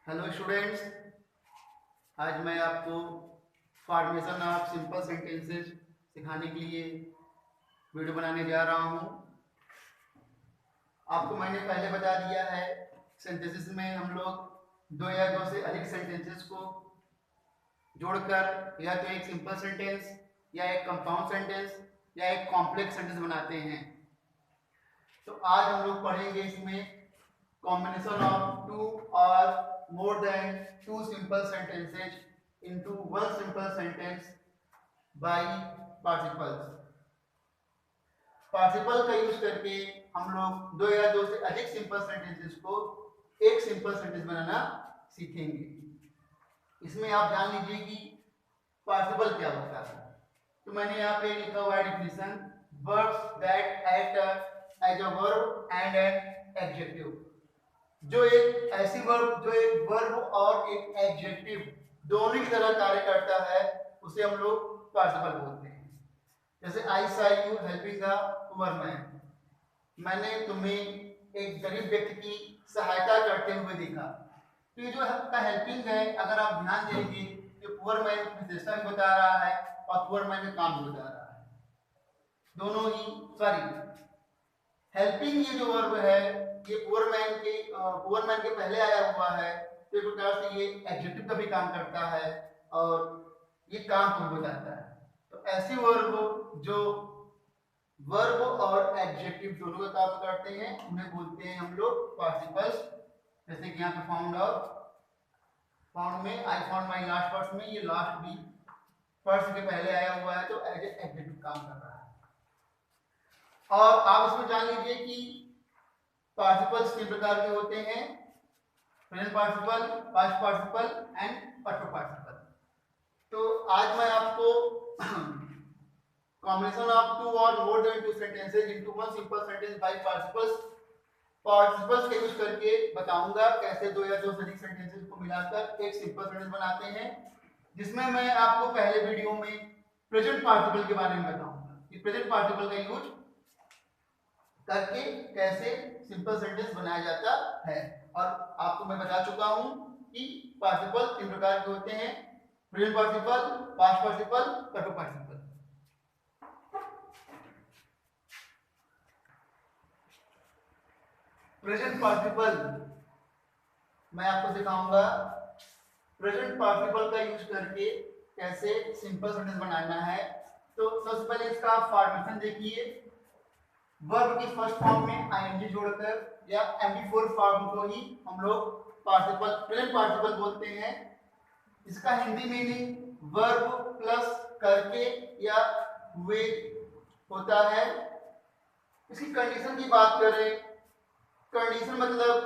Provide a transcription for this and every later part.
Hello students, आज मैं आपको फॉर्मेशन ऑफ सिंपल सेंटेंसेस सिखाने के लिए वीडियो बनाने जा रहा हूँ। आपको मैंने पहले बता दिया है, सेंटेंसेस में हम लोग दो या दो से अधिक सेंटेंसेस को जोड़कर या तो एक सिंपल सेंटेंस या एक कंपाउंड सेंटेंस या एक कॉम्प्लेक्स सेंटेंस बनाते हैं। तो आज हम लोग पढ़ेंगे इसमें combination of two or more than two simple sentences into one simple sentence by participles। Participle का यूज करके हम लोग दो या दो से अधिक सिंपल सेंटेंसेस को एक सिंपल सेंटेंस बनाना सीखेंगे। इसमें आप जान लीजिए कि पार्टिसिपल क्या होता है। तो मैंने यहाँ पे लिखा हुआ है definition, verbs that act as a verb and an adjective. जो एक ऐसी वर्ब जो एक वर्ब और एक एडजेक्टिव दोनों ही तरह कार्य करता है उसे हम लोग पार्टिसिपल बोलते हैं। जैसे आई सा you helping a poor man, मैंने तुम्हें एक गरीब व्यक्ति की सहायता करते हुए देखा। तो ये जो आपका हेल्पिंग है, अगर आप ध्यान देंगे ये पुअर मैन की विशेषता भी बता रहा है और पुअर मैन का काम भी बता रहा है। दोनों ही हेल्पिंग ये जो वर्ब है ये पुअर मैन के पहले आया हुआ है, तो एक प्रकार से ये एडजेक्टिव का भी काम करता है और ये काम को बताता है। तो ऐसी वर्ब जो वर्ब और एडजेक्टिव दोनों का काम करते हैं उन्हें बोलते हैं हम लोग पार्टिसिपल्स। जैसे कि यहाँ पे फाउंड में I found my last purse में ये लास्ट भी पर्स के पहले आया हुआ है, तो एज एडजेक्टिव काम कर रहा है। और आप इसमें जान लीजिए कि पार्टिसिपल्स तीन प्रकार के होते हैं, present participle, past participle and perfect participle. तो आज मैं आपको combination of two or more than two sentences into one simple sentence by participles के यूज करके बताऊंगा कैसे दो या दो से अधिक सेंटेंसेस को मिलाकर एक सिंपल सेंटेंस बनाते हैं, जिसमें मैं आपको पहले वीडियो में प्रेजेंट पार्टिसिपल के बारे में बताऊंगा कि प्रेजेंट पार्टिसिपल का यूज करके कैसे सिंपल सेंटेंस बनाया जाता है। और आपको मैं बता चुका हूं कि पार्टिसिपल तीन प्रकार के होते हैं, present participle, past participle, perfect participle. Present participle मैं आपको सिखाऊंगा प्रेजेंट पार्टिसिपल का यूज करके कैसे सिंपल सेंटेंस बनाना है। तो सबसे पहले इसका फॉर्मेशन देखिए, वर्ब की फर्स्ट फॉर्म में आईएनजी जोड़कर या एमडी4 फॉर्म को ही हम लोग पार्टिसिपल प्रेजेंट पार्टिसिपल बोलते हैं। इसका हिंदी मीनिंग वर्ब प्लस करके या हुए होता है। इसकी कंडीशन की बात करें, कंडीशन मतलब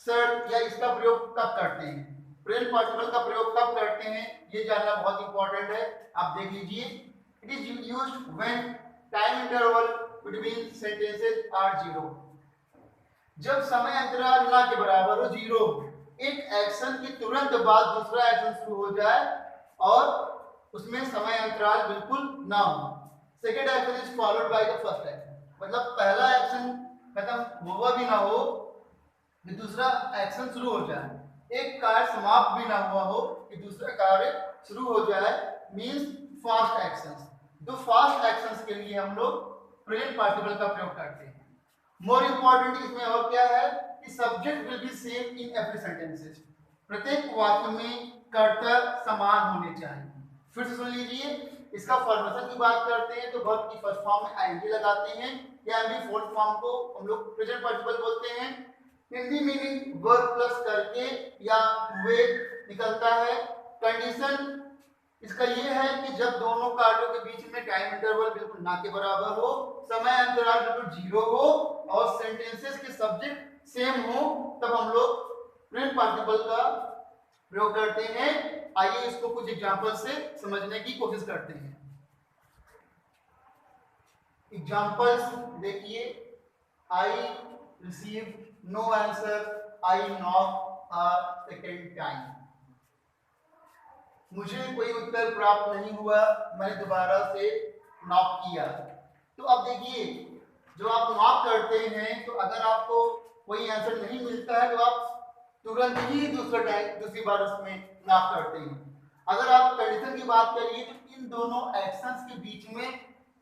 शर्त या इसका प्रयोग कब करते हैं, प्रेजेंट पार्टिसिपल का प्रयोग कब करते हैं ये जानना बहुत इंपॉर्टेंट है। आप देख लीजिए, it is used when time interval between sentences are zero. जब समय अंतराल ना के बराबर हो, जीरो, एक एक्शन के तुरंत बाद दूसरा एक्शन शुरू हो जाए और उसमें समय अंतराल बिल्कुल ना हो। Second action is followed by the first action, मतलब पहला एक्शन खत्म हुआ भी ना हो कि दूसरा एक्शन शुरू हो जाए, एक कार्य समाप्त भी ना हुआ हो कि दूसरा कार्य शुरू हो जाए, मींस फास्ट एक्शंस। तो फास्ट एक्शंस के लिए हम लोग प्रेजेंट पार्टिसिपल का प्रयोग करते हैं। मोर इंपॉर्टेंट इसमें और क्या है कि subject will be same in every sentences, प्रत्येक वाक्य में कर्ता समान होने चाहिए। फिर से सुन लीजिए, इसका फॉर्मेशन की बात करते हैं तो वर्ब की फर्स्ट फॉर्म में आईएनजी लगाते हैं या एमडी फोर्थ फॉर्म को हम लोग प्रेजेंट पार्टिसिपल बोलते हैं। हिंदी मीनिंग वर्ब प्लस करके या हुए निकलता है। कंडीशन इसका ये है कि जब दोनों कार्यों के बीच में टाइम इंटरवल बिल्कुल ना के बराबर हो, समय अंतराल बिल्कुल जीरो हो और सेंटेंसेस के सब्जेक्ट सेम हो, तब हम लोग प्रेजेंट पार्टिसिपल का प्रयोग करते हैं। आइए इसको कुछ एग्जांपल से समझने की कोशिश करते हैं। एग्जांपल्स देखिए, I receive no answer, I knock a second time. मुझे कोई उत्तर प्राप्त नहीं हुआ, मैंने दोबारा से नॉक किया। तो अब देखिए, जो आप नॉक करते हैं तो अगर आपको कोई आंसर नहीं मिलता है तो आप तुरंत ही दूसरी बार उसमें नॉक करते हैं। अगर आप कंडीशन की बात करिए तो इन दोनों एक्शंस के बीच में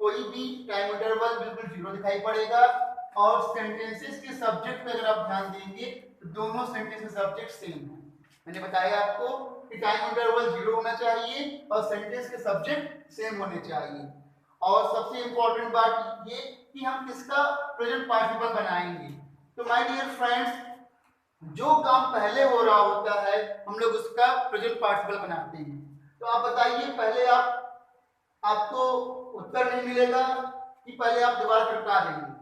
कोई भी टाइम इंटरवल बिल्कुल जीरो दिखाई पड़ेगा, और सेंटेंसेस के सब्जेक्ट पे अगर आप ध्यान देंगे तो दोनों सेंटेंस के सब्जेक्ट सेम है। मैंने बताया आपको कि टाइम इंटरवल जीरो होना चाहिए और सेंटेंस के सब्जेक्ट सेम होने चाहिए। और सबसे इंपॉर्टेंट बात ये कि हम किसका प्रेजेंट पार्टिसिपल बनाएंगे। तो माय डियर फ्रेंड्स, जो काम पहले हो रहा होता है हम लोग उसका प्रेजेंट पार्टिसिपल बनाते हैं। तो आप बताइए, पहले आपको उत्तर नहीं मिलेगा कि पहले आप दोबारा टकरा देंगे?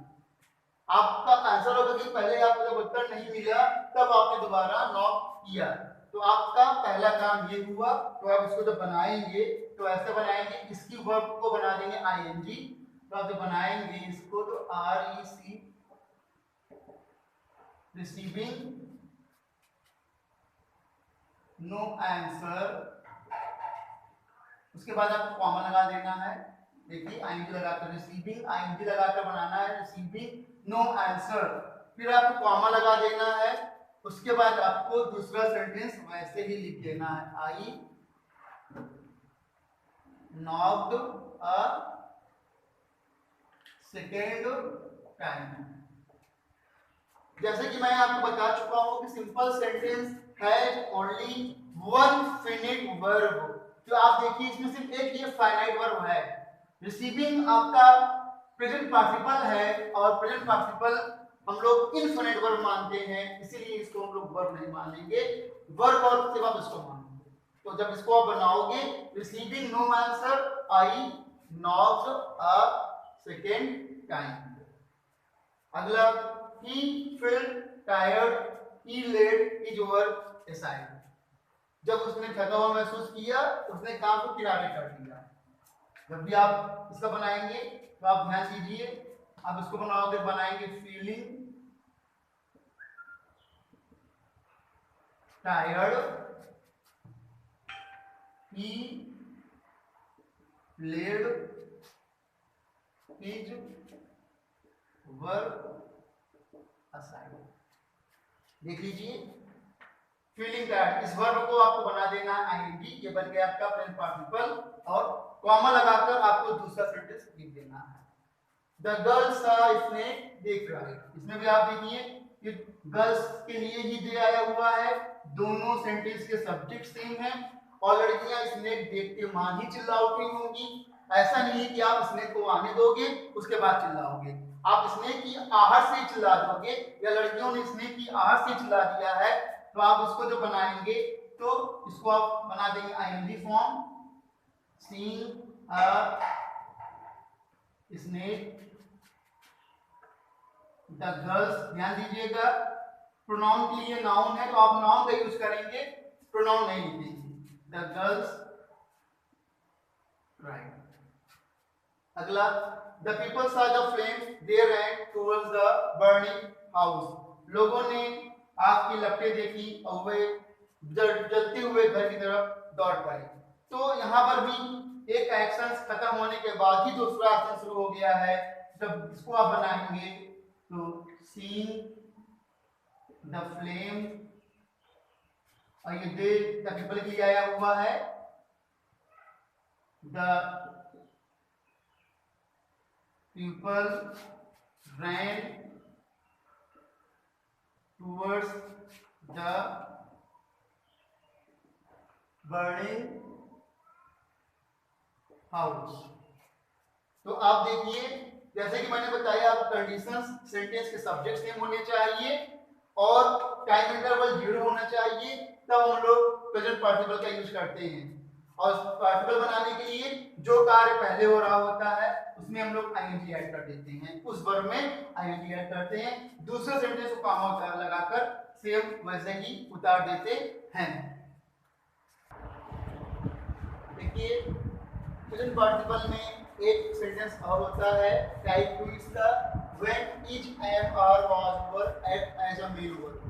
आपका आंसर होगा कि पहले आपको जब उत्तर नहीं मिला तब आपने दोबारा नॉक किया। तो आपका पहला काम ये हुआ। तो आप इसको जब बनाएंगे तो ऐसे बनाएंगे, इसकी वर्ब को बना देंगे आईएनजी। तो आप जब बनाएंगे इसको तो REC रिसीविंग नो आंसर, उसके बाद आपको कॉमा लगा देना है। देखिए आईएनजी लगाकर रिसीविंग, आईएनजी लगाकर बनाना है रिसीविंग नो आंसर, फिर आपको कॉमा लगा देना है। उसके बाद आपको दूसरा सेंटेंस वैसे ही लिख देना है, आई नॉक्ड अ सेकेंड टाइम। जैसे कि मैं आपको बता चुका हूं कि simple sentence has only one finite verb. तो आप देखिए इसमें सिर्फ एक ये फाइनाइट वर्ब है। रिसीविंग आपका प्रेजेंट पार्टिसिपल है और प्रेजेंट पार्टिसिपल हम लोग इनफिनिट वर्ब मानते हैं, इसीलिए इसको हम लोग वर्ब नहीं मानेंगे, वर्ब और उसके बाद इसको मानेंगे। तो जब इसको आप बनाओगे receiving no answer, I knocked a second time. अगला, he felt tired, he laid his work aside। जब उसने थका हुआ महसूस किया उसने काम को किनारे कर दिया। जब भी आप इसका बनाएंगे तो आप ध्यान दीजिए, आप इसको बनाओगे बनाएंगे feeling tired, he laid his work aside। देख लीजिए फीलिंग टायर्ड, इस वर्ब को आपको बना देना आईएनजी, ये बन गया आपका प्रेजेंट पार्टिसिपल, और कॉमा लगाकर आपको दूसरा सेंटेंस लिख देना है। द गर्ल्स सा स्नेक देख रहा है, इसमें भी आप देखिए कि गर्ल्स के लिए ही दे आया हुआ है, दोनों सेंटेंस के सब्जेक्ट सेम है, और लड़कियां स्नेक देख के मां ही चिल्ला उठी होंगी। ऐसा नहीं है कि आप स्नेक को आने दोगे उसके बाद चिल्लाओगे, आप स्नेक की आहट से चिल्ला दोगे, या लड़कियों ने स्नेक की आहट से चिल्ला दिया है, तो आप इसको जो बनाएंगे तो इसको आप बना देंगे ING form, seeing a snake. The girls, ध्यान दीजिएगा प्रोनाउन के लिए नाउन है तो आप नाउन का यूज करेंगे, प्रोनाउन नहीं लिखेंगे। The girls cried. अगला, the people saw the flames, they ran towards the burning house। लोगों ने आग की लपटें देखी और वे जलते हुए घर की तरफ दौड़ पड़े। तो यहाँ पर भी एक एक्शन खत्म होने के बाद ही दूसरा एक्शन शुरू हो गया है। जब इसको आप बनाएंगे तो सीइंग द फ्लेम, और ये दे द पीपल के लिए आया हुआ है, the people ran towards the burning house। तो आप देखिए जैसे कि मैंने बताया आपको कंडीशंस, सेंटेंस के सब्जेक्ट सेम होने चाहिए और टाइम इंटरवल जीरो होना चाहिए, तब हम लोग प्रेजेंट पार्टिसिपल का यूज करते हैं। और पार्टिसिपल बनाने के लिए जो कार्य पहले हो रहा होता है उसमें हम लोग आईएनजी ऐड कर देते हैं, उस वर्ब में आईएनजी ऐड करते हैं, दूसरे सेंटेंस को कॉमा लगाकर सेम वैसे ही उतार देते हैं। देखिए प्रेजेंट पार्टिसिपल में एक सेंटेंस और होता है टाइप 2 इसका, when each M R was verb act as a main verb.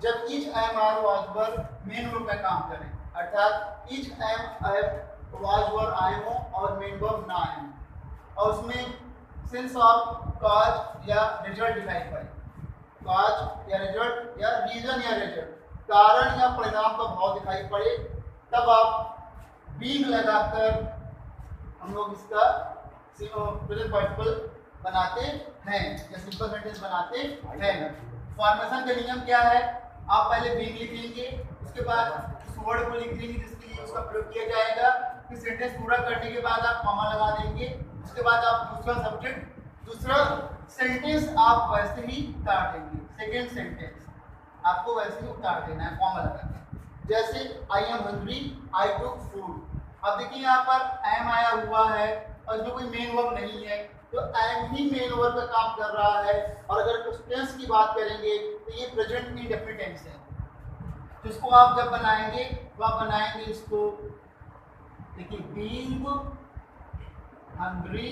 जब each M R was verb main verb का काम करें, अर्थात ईच एम वाज वर्ब आई हूं और मेन वर्ब ना आई हूं, और उसमें सेंस ऑफ कॉज या रिजल्ट दिखाई पड़े, कॉज या रिजल्ट या रीजन या रिजल्ट, कारण या परिणाम का भाव दिखाई पड़े तब आप बीइंग लगाकर हम लोग इसका प्रेजेंट पार्टिसिपल बनाते हैं या सिंपल सेंटेंस बनाते हैं। फॉर्मेशन का नियम क्या है? आप पहले बीइंग लिखेंगे, उसके बाद उस वर्ड को लिख देंगे जिसके लिए उसका प्रयोग किया जाएगा, फिर सेंटेंस पूरा करने के बाद आप कॉमा लगा देंगे, उसके बाद आप दूसरा सब्जेक्ट दूसरा सेंटेंस आप वैसे ही उतार देंगे, सेकेंड सेंटेंस आपको वैसे ही उतार देना है कॉमा लगा के। जैसे I am hungry, I took food. अब देखिए यहाँ पर एम आया हुआ है और जो कोई मेन वर्ब नहीं है, तो एम ही मेन वर्ब का काम कर रहा है। और अगर टेंस की बात करेंगे तो ये प्रेजेंट इंडेफिनिट टेंस है। तो इसको आप जब बनाएंगे तो आप बनाएंगे इसको, देखिए बीइंग हंग्री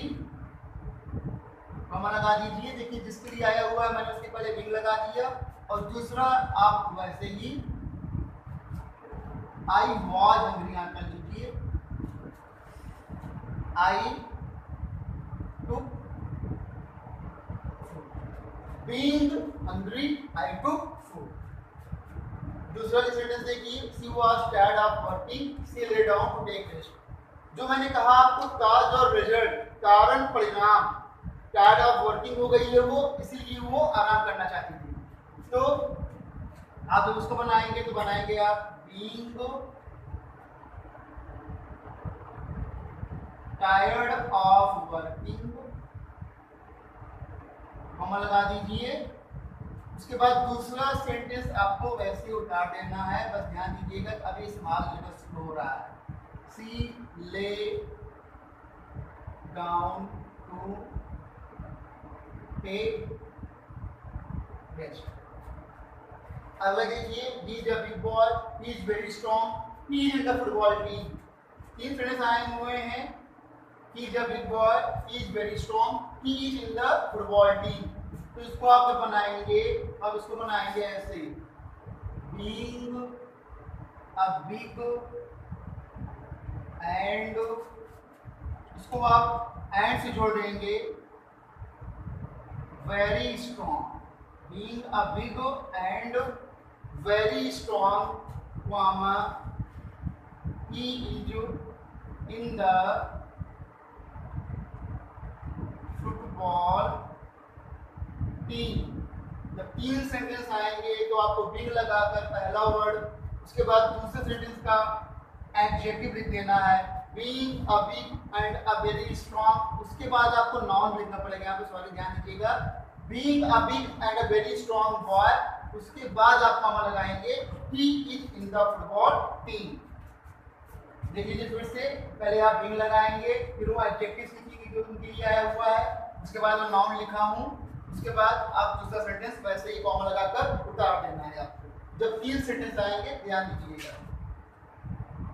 कॉमा लगा दीजिए। देखिए जिसके लिए आया हुआ है मैंने उसके पहले बीइंग लगा दिया, और दूसरा आप वैसे ही आई वॉज हंग्री यहाँ कर लीजिए, I took being hungry I took food. दूसरा सेंटेंस देखिए, she was tired of working, she lay down to take rest. जो मैंने कहा आपको काज और रिजल्ट, कारण परिणाम, टायर्ड ऑफ वर्किंग हो गई है वो, इसीलिए वो आराम करना चाहती थी। तो आप जब उसको बनाएंगे तो बनाएंगे आप being tired of working, comma लगा दीजिए। उसके बाद दूसरा सेंटेंस आपको वैसे ही उतार देना है, बस ध्यान दीजिएगा अभी स्मॉल लेटर शुरू हो रहा है। सी ले डाउन टू टेक रेस्ट। अगला देखिए, he is a big boy, he is very strong, he is in the football team। तीन सेंटेंस आए हुए हैं, he is a big boy, he is very strong, he is in the football team। तो इसको आप जब बनाएंगे, अब इसको बनाएंगे ऐसे, being a big and, इसको आप and से जोड़ देंगे, very strong, being a big and very strong, comma, he is in the football team। जब तीन सेंटेंस आएंगे तो आपको बिग लगाकर पहला वर्ड, उसके बाद दूसरे सेंटेंस का एडजेक्टिव लिख देना है, being a big and a very strong. उसके बाद आपको नाउन लिखना पड़ेगा, यहाँ पे सॉरी ध्यान दीजिएगा, being a big and a very strong boy. उसके बाद आप कॉमा लगाएंगे, he is in the football team. देख लीजिए फिर से, पहले आप बिंग लगाएंगे, फिर वो एडजेक्टिव लिखिए जो उनके लिए आया हुआ है, उसके बाद मैं नाउन लिखा हूँ, उसके बाद आप दूसरा सेंटेंस वैसे ही कॉमा लगाकर उतार देना है आपको। जब तीन सेंटेंस आएंगे ध्यान दीजिएगा।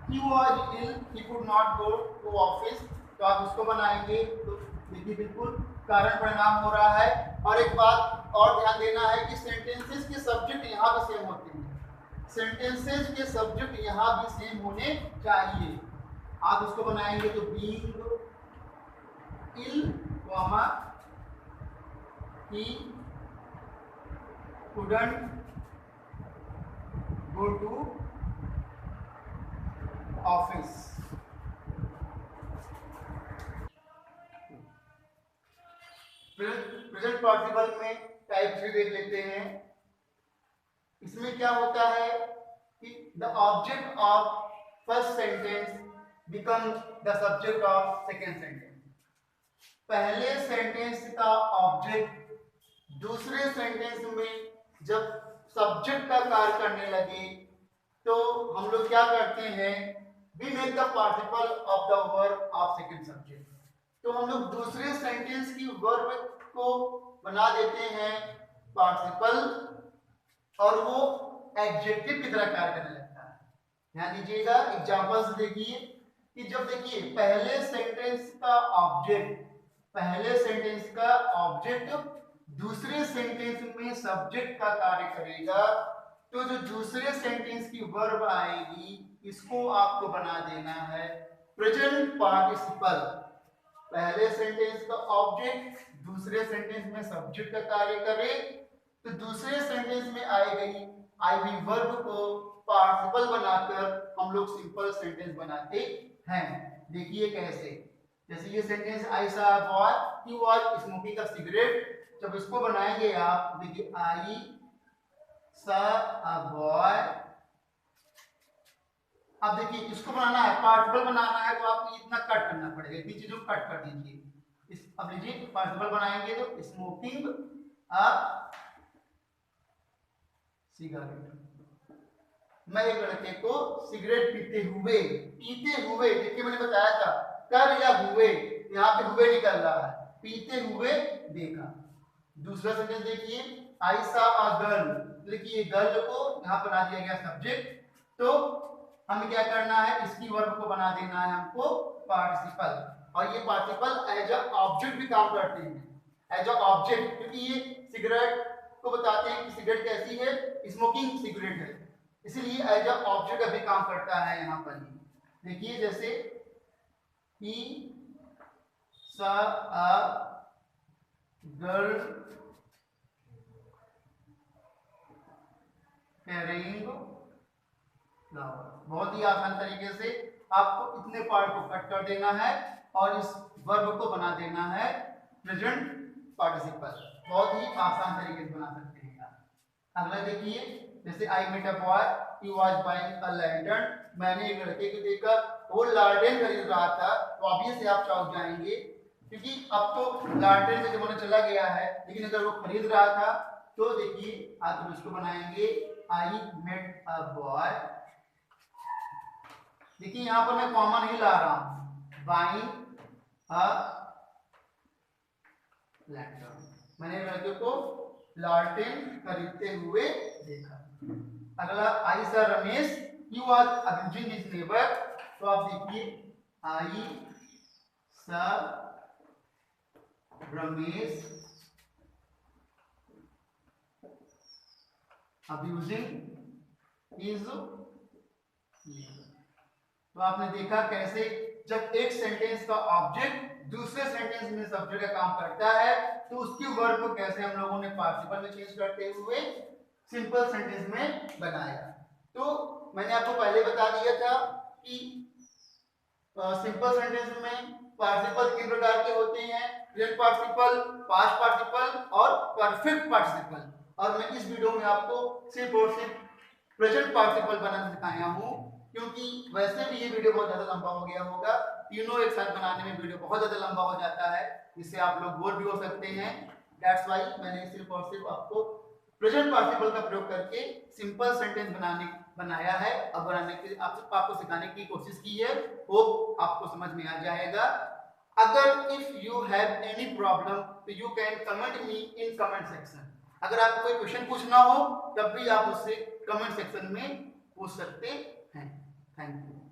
He was ill, he could not go to office। तो आप उसको बनाएंगे तो देखिए बिल्कुल कारण परिणाम हो रहा है। और एक बात और ध्यान देना है कि सेंटेंसेस के सब्जेक्ट यहाँ भी सेम होते हैं, सेंटेंसेस के सब्जेक्ट यहाँ भी सेम होने चाहिए। आप उसको बनाएंगे तो being ill, comma, he couldn't go to office। Present participle में टाइप 3 देख लेते हैं। इसमें क्या होता है कि the object of first sentence become the subject of second sentence. पहले सेंटेंस का ऑब्जेक्ट दूसरे सेंटेंस में जब सब्जेक्ट का कार्य करने लगे तो हम लोग क्या करते हैं, we make the participle of the verb of second subject. तो हम लोग दूसरे सेंटेंस की वर्ब को बना देते हैं पार्टिसिपल, और वो एडजेक्टिव की तरह कार्य करने लगता है। ध्यान दीजिएगा, एग्जांपल्स देखिए कि जब देखिए पहले सेंटेंस का ऑब्जेक्ट दूसरे सेंटेंस में सब्जेक्ट का कार्य करेगा, तो जो दूसरे सेंटेंस की वर्ब आएगी इसको आपको बना देना है प्रेजेंट पार्टिसिपल। पहले सेंटेंस का ऑब्जेक्ट दूसरे सेंटेंस में सब्जेक्ट का कार्य करे तो दूसरे सेंटेंस में आई गई आई वी वर्ब को पार्टिसिपल बनाकर हम लोग सिंपल सेंटेंस बनाते हैं। देखिए कैसे, जैसे ये सेंटेंस आई सा boy he was smoking a cigarette, जब इसको बनाएंगे आप, देखिए आई सा अ बॉय, अब देखिए इसको बनाना है, पार्टिसिपल बनाना है, तो आपको इतना कट करना पड़ेगा, इतनी चीजों को कट कर दीजिए। इस अब लीजिए पार्टिसिपल बनाएंगे तो स्मोकिंग अ सिगरेट, मैं एक लड़के को सिगरेट पीते हुए, देखिए मैंने बताया था कर या हुए, यहाँ पे हुए निकल रहा है, पीते हुए देखा। दूसरा सेंटेंस देखिए आई सा अ गर्ल, देखिए गर्ल को यहाँ बना दिया गया सब्जेक्ट, तो हमें क्या करना है, इसकी वर्ब को बना देना है हमको पार्टिसिपल, और ये पार्टिसिपल एज अ ऑब्जेक्ट भी काम करते हैं, एज अ ऑब्जेक्ट, क्योंकि ये सिगरेट को बताते हैं कि सिगरेट कैसी है, स्मोकिंग सिगरेट है, इसलिए एज अ ऑब्जेक्ट अभी काम करता है यहाँ पर। देखिए जैसे ही सा अ गर्ल कैरिंग फ्लावर, बहुत ही आसान तरीके से आपको इतने पार्ट को कट कर देना है और इस वर्ब को बना देना है प्रेजेंट पार्टिसिपल, बहुत ही आसान तरीके से बना सकते हैं आप। अगला देखिए जैसे I met a boy he was buying a lantern, मैंने एक लड़के को देखा वो लालटेन खरीद रहा था, तो ऑब्वियसली आप चौंक जाएंगे क्योंकि अब तो लालटेन का जमाना चला गया है, लेकिन अगर वो खरीद रहा था तो देखिए आज हम इसको बनाएंगे आई मेट अ बॉय, देखिए यहाँ पर मैं कॉमन ही ला रहा हूं, बाइंग अ लैंटर्न, मैंने लड़के को लालटेन खरीदते हुए देखा। अगला I saw Ramesh he was abusing his neighbour, तो आप देखिए I saw Ramesh abusing his neighbour, तो आपने देखा कैसे जब एक सेंटेंस का ऑब्जेक्ट दूसरे सेंटेंस में सब्जेक्ट का काम करता है तो उसकी वर्ब को कैसे हम लोगों ने पार्टिसिपल में चेंज करते हुए सिंपल सेंटेंस में बनाया। तो मैंने आपको पहले बता दिया था कि सिंपल सेंटेंस में पार्टिसिपल तीन प्रकार के होते हैं, प्रेजेंट पार्टिसिपल, पास्ट पार्टिसिपल और परफेक्ट पार्टिसिपल, और मैं इस वीडियो में आपको सिर्फ और सिर्फ प्रेजेंट पार्टिसिपल बनाना सिखाया हूँ, क्योंकि वैसे भी ये वीडियो बहुत ज्यादा लंबा हो गया होगा, तीनों एक साथ बनाने में वीडियो बहुत ज्यादा लंबा हो जाता है, जिससे आप लोग बोर भी हो सकते हैं। दैट्स वाई मैंने सिर्फ और सिर्फ आपको प्रेजेंट पार्टिसिपल का प्रयोग करके सिंपल सेंटेंस बनाया है, अब बनाने के लिए आपको सिखाने की कोशिश की है, होप आपको समझ में आ जाएगा। अगर if you have any problem तो you can comment me in comment section, अगर आपको कोई क्वेश्चन पूछना हो तब भी आप उससे कमेंट सेक्शन में पूछ सकते हैं। Thank you.